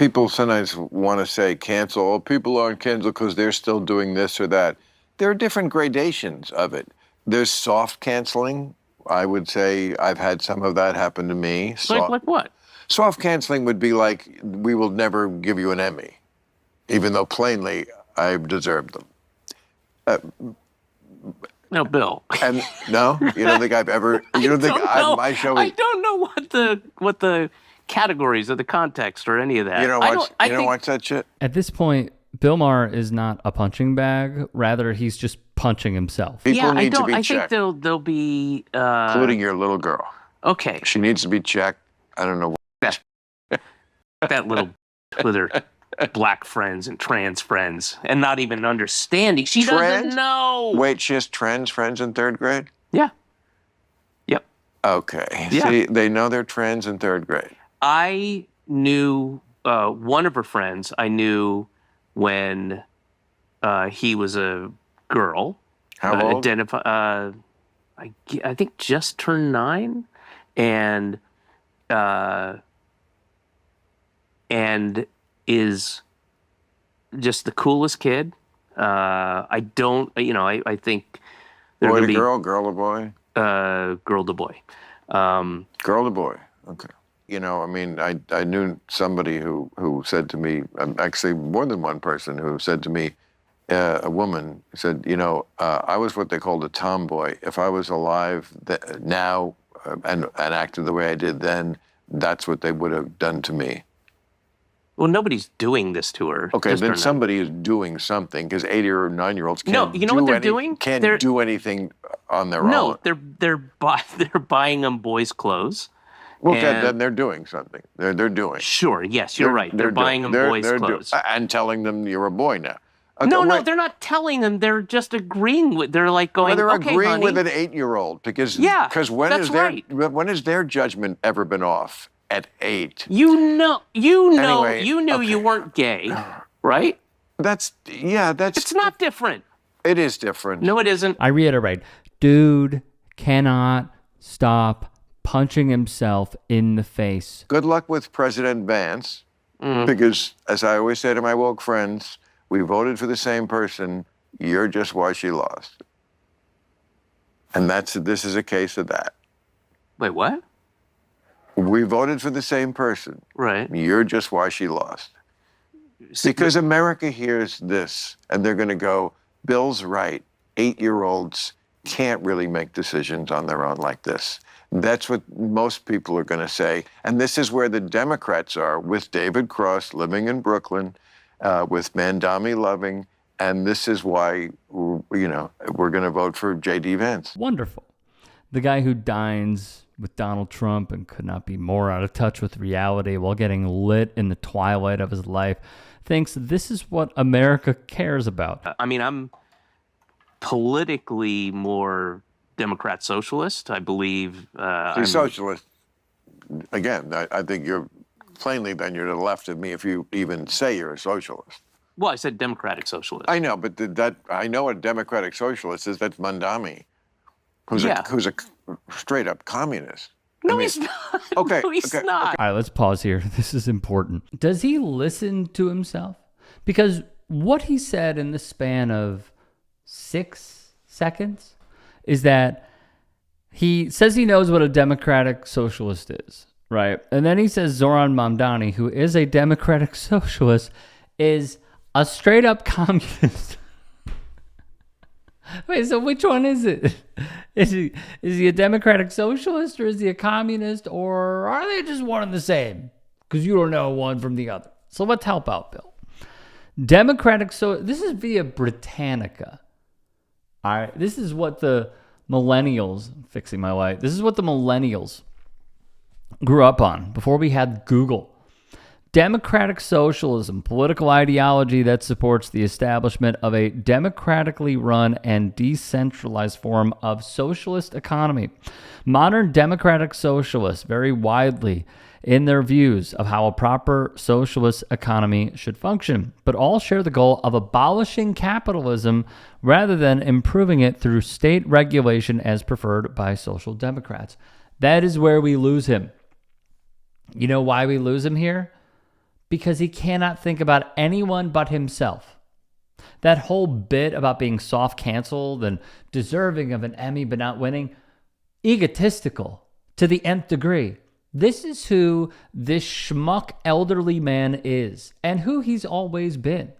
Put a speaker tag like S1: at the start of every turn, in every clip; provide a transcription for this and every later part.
S1: people sometimes want to say cancel. Oh, people aren't canceled because they're still doing this or that. There are different gradations of it. There's soft canceling. I would say I've had some of that happen to me.
S2: Like what?
S1: Soft canceling would be like, we will never give you an Emmy, even though plainly I deserved them.
S2: No, Bill.
S1: And no, you don't think I've ever? You don't think my show?
S2: I don't know what the categories or the context or any of that.
S1: You don't watch that shit.
S3: At this point, Bill Maher is not a punching bag. Rather, he's just punching himself.
S1: People need to be
S2: I
S1: checked.
S2: think they'll be
S1: including your little girl.
S2: Okay.
S1: She needs to be checked. I don't know.
S2: That little with her black friends and trans friends and not even understanding. She doesn't know.
S1: Wait, she has trans friends in third grade?
S2: Yeah. Yep.
S1: Okay.
S2: Yeah.
S1: See, they know they're trans in third grade.
S2: I knew one of her friends. I knew when he was a girl.
S1: How old?
S2: I think just turned 9, and is just the coolest kid. I think they're
S1: boy to
S2: be
S1: girl or boy?
S2: Girl to boy.
S1: Girl to boy. Okay. I mean, I knew somebody who said to me, actually more than one person who said to me, a woman said, I was what they called a tomboy. If I was alive now and acted the way I did then, that's what they would have done to me.
S2: Well, nobody's doing this to her.
S1: Okay, then somebody is doing something because 8 or 9-year-olds can't.
S2: No, you know what they're doing?
S1: Can't do anything on their own.
S2: No, they're buying them boys' clothes.
S1: Well, then they're doing something. They're doing.
S2: Sure. Yes, you're right. They're buying them boys' clothes
S1: and telling them you're a boy now.
S2: Okay, no, they're not telling them. They're just agreeing with. They're like going.
S1: Well, they're
S2: okay,
S1: agreeing
S2: honey.
S1: with an 8-year-old because when has their judgment ever been off? At 8.
S2: You knew
S1: Anyway,
S2: you weren't gay, right?
S1: That's
S2: It's not different.
S1: It is different.
S2: No, it isn't.
S3: I reiterate, dude cannot stop punching himself in the face.
S1: Good luck with President Vance, because as I always say to my woke friends, we voted for the same person. You're just why she lost. And this is a case of that.
S2: Wait, what?
S1: We voted for the same person.
S2: Right.
S1: You're just why she lost. Because America hears this, and they're going to go, Bill's right. 8-year-olds can't really make decisions on their own like this. That's what most people are going to say. And this is where the Democrats are, with David Cross living in Brooklyn, with Mandami Loving, and this is why, we're going to vote for J.D. Vance.
S3: Wonderful. The guy who dines with Donald Trump and could not be more out of touch with reality while getting lit in the twilight of his life thinks this is what America cares about.
S2: I mean, I'm politically more Democrat socialist. I believe.
S1: You're socialist. Again, I think you're plainly then you're to the left of me if you even say you're a socialist.
S2: Well, I said democratic socialist.
S1: I know, but I know what democratic socialist is. That's Mandami, who's a straight up communist.
S2: No, he's not.
S1: Okay.
S2: No, he's not.
S3: All right, let's pause here. This is important. Does he listen to himself? Because what he said in the span of 6 seconds is that he says he knows what a democratic socialist is, right? And then he says Zoran Mamdani, who is a democratic socialist, is a straight up communist. Wait, so which one is it? Is he a democratic socialist or is he a communist, or are they just one and the same? Because you don't know one from the other. So let's help out, Bill. This is via Britannica. All right, this is what the millennials, fixing my light, this is what the millennials grew up on before we had Google. Democratic socialism, political ideology that supports the establishment of a democratically run and decentralized form of socialist economy. Modern democratic socialists vary widely in their views of how a proper socialist economy should function, but all share the goal of abolishing capitalism rather than improving it through state regulation as preferred by social democrats. That is where we lose him. You know why we lose him here? because he cannot think about anyone but himself. That whole bit about being soft canceled and deserving of an Emmy but not winning, egotistical to the nth degree. This is who this schmuck elderly man is and who he's always been.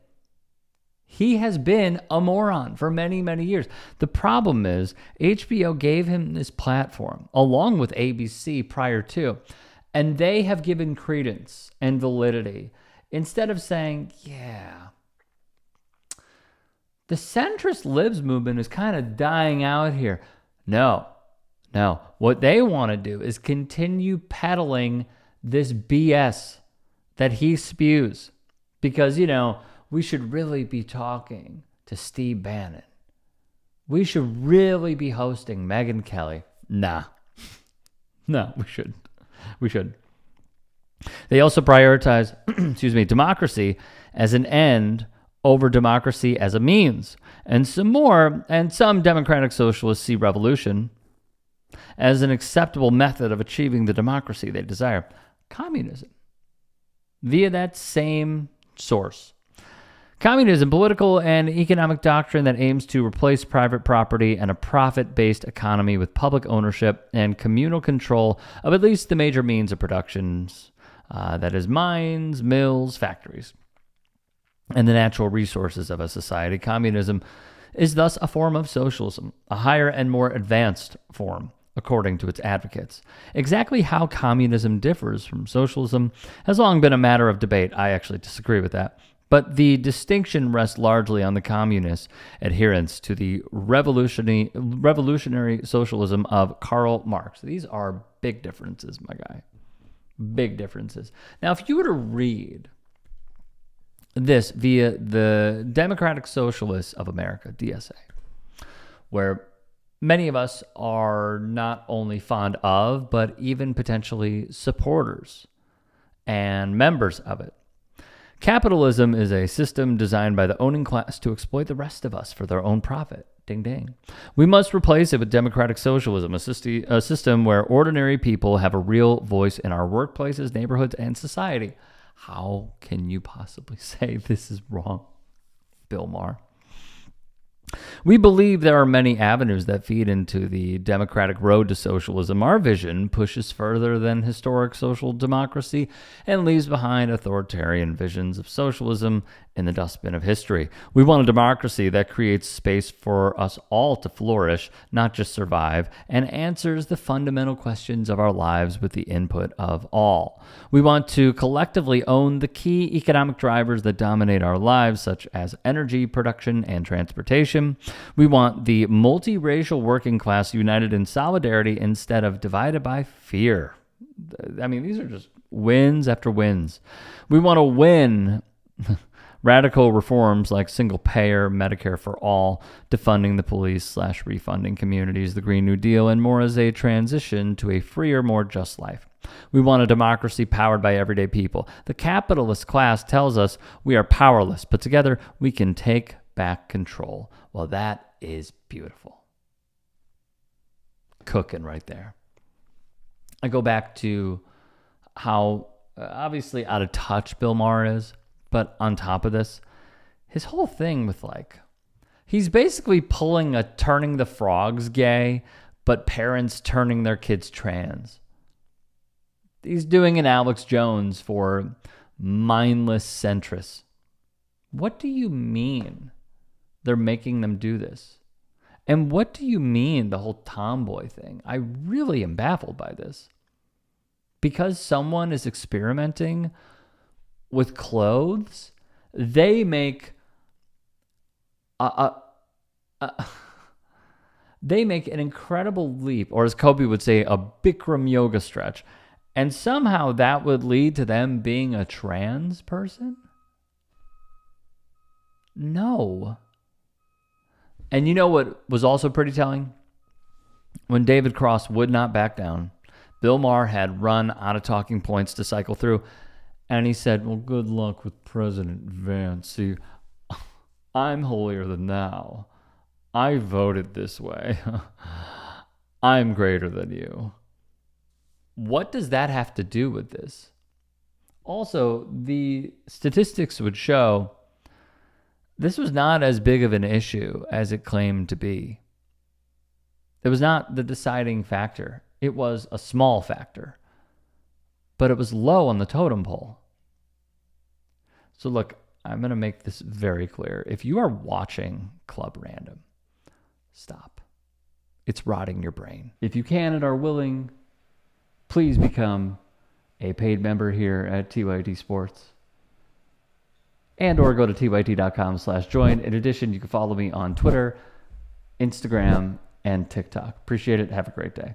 S3: He has been a moron for many, many years. The problem is HBO gave him this platform along with ABC prior to, and they have given credence and validity instead of saying, yeah, the centrist libs movement is kind of dying out here. No. What they want to do is continue peddling this BS that he spews. Because, we should really be talking to Steve Bannon. We should really be hosting Megyn Kelly. Nah. No, we shouldn't. We should. They also prioritize, democracy as an end over democracy as a means. And some democratic socialists see revolution as an acceptable method of achieving the democracy they desire. Communism. Via that same source. Communism, political and economic doctrine that aims to replace private property and a profit-based economy with public ownership and communal control of at least the major means of productions, that is mines, mills, factories, and the natural resources of a society. Communism is thus a form of socialism, a higher and more advanced form, according to its advocates. Exactly how communism differs from socialism has long been a matter of debate. I actually disagree with that. But the distinction rests largely on the communist adherence to the revolutionary socialism of Karl Marx. These are big differences, my guy. Big differences. Now, if you were to read this via the Democratic Socialists of America, DSA, where many of us are not only fond of, but even potentially supporters and members of it. Capitalism is a system designed by the owning class to exploit the rest of us for their own profit. Ding, ding. We must replace it with democratic socialism, a system where ordinary people have a real voice in our workplaces, neighborhoods, and society. How can you possibly say this is wrong, Bill Maher? We believe there are many avenues that feed into the democratic road to socialism. Our vision pushes further than historic social democracy and leaves behind authoritarian visions of socialism in the dustbin of history. We want a democracy that creates space for us all to flourish, not just survive, and answers the fundamental questions of our lives with the input of all. We want to collectively own the key economic drivers that dominate our lives, such as energy production and transportation. We want the multiracial working class united in solidarity instead of divided by fear. I mean, these are just wins after wins. We want to win radical reforms like single-payer, Medicare for all, defunding the police / refunding communities, the Green New Deal, and more as a transition to a freer, more just life. We want a democracy powered by everyday people. The capitalist class tells us we are powerless, but together we can take back control. Well, that is beautiful. Cooking right there. I go back to how obviously out of touch Bill Maher is, but on top of this, his whole thing with he's basically pulling a turning the frogs gay, but parents turning their kids trans. He's doing an Alex Jones for mindless centrists. What do you mean they're making them do this? And what do you mean the whole tomboy thing? I really am baffled by this. Because someone is experimenting with clothes, they make they make an incredible leap, or as Kobe would say, a Bikram yoga stretch. And somehow that would lead to them being a trans person? No. And you know what was also pretty telling? When David Cross would not back down, Bill Maher had run out of talking points to cycle through, and he said, well, good luck with President Vance. See, I'm holier than thou. I voted this way. I'm greater than you. What does that have to do with this? Also, the statistics would show this was not as big of an issue as it claimed to be. It was not the deciding factor. It was a small factor, but it was low on the totem pole. So look, I'm going to make this very clear. If you are watching Club Random, stop. It's rotting your brain. If you can and are willing, please become a paid member here at TYT Sports. And or go to tyt.com/join. In addition, you can follow me on Twitter, Instagram, and TikTok. Appreciate it. Have a great day.